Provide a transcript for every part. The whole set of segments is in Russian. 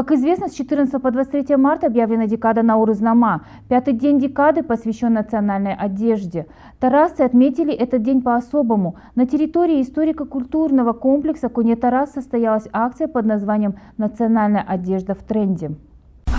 Как известно, с 14 по 23 марта объявлена декада Наурыз-Нама. Пятый день декады посвящен национальной одежде. Тарасцы отметили этот день по-особому. На территории историко-культурного комплекса Куне-Тарас состоялась акция под названием «Национальная одежда в тренде».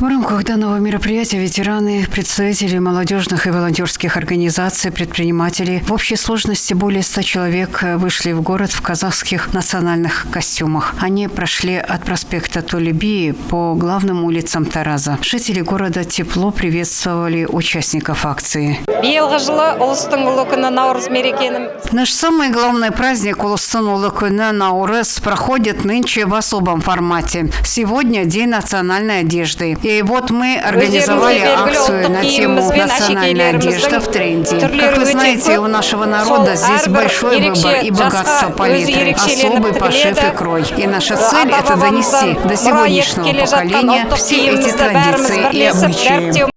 В рамках данного мероприятия ветераны, представители молодежных и волонтерских организаций, предприниматели в общей сложности более 100 человек вышли в город в казахских национальных костюмах. Они прошли от проспекта Толеби по главным улицам Тараза. Жители города тепло приветствовали участников акции. Наш самый главный праздник Улустун Улы күні Наурыз проходит нынче в особом формате. Сегодня День национальной одежды. И вот мы организовали акцию на тему «Национальная одежда в тренде». Как вы знаете, у нашего народа здесь большой выбор и богатство палитры, особый пошив и крой. И наша цель – это донести до сегодняшнего поколения все эти традиции и обычаи.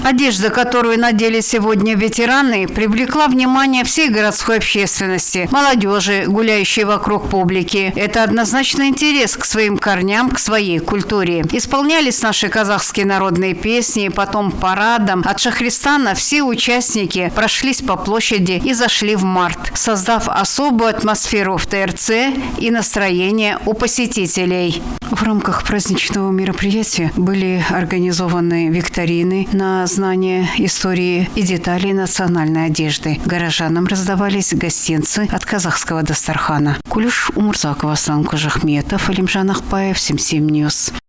Одежда, которую надели сегодня ветераны, привлекла внимание всей городской общественности, молодежи, гуляющей вокруг публики. Это однозначно интерес к своим корням, к своей культуре. Исполнялись наши казахские народные песни, потом парадом. От Шахристана все участники прошлись по площади и зашли в март, создав особую атмосферу в ТРЦ и настроение у посетителей. В рамках праздничного мероприятия были организованы викторины на знание истории и деталей национальной одежды. Горожанам раздавались гостинцы от казахского дастархана. Кулюш Умурзакова, Аслан Кожахметов, Алимжан Ахпаев, Сим Ньюс.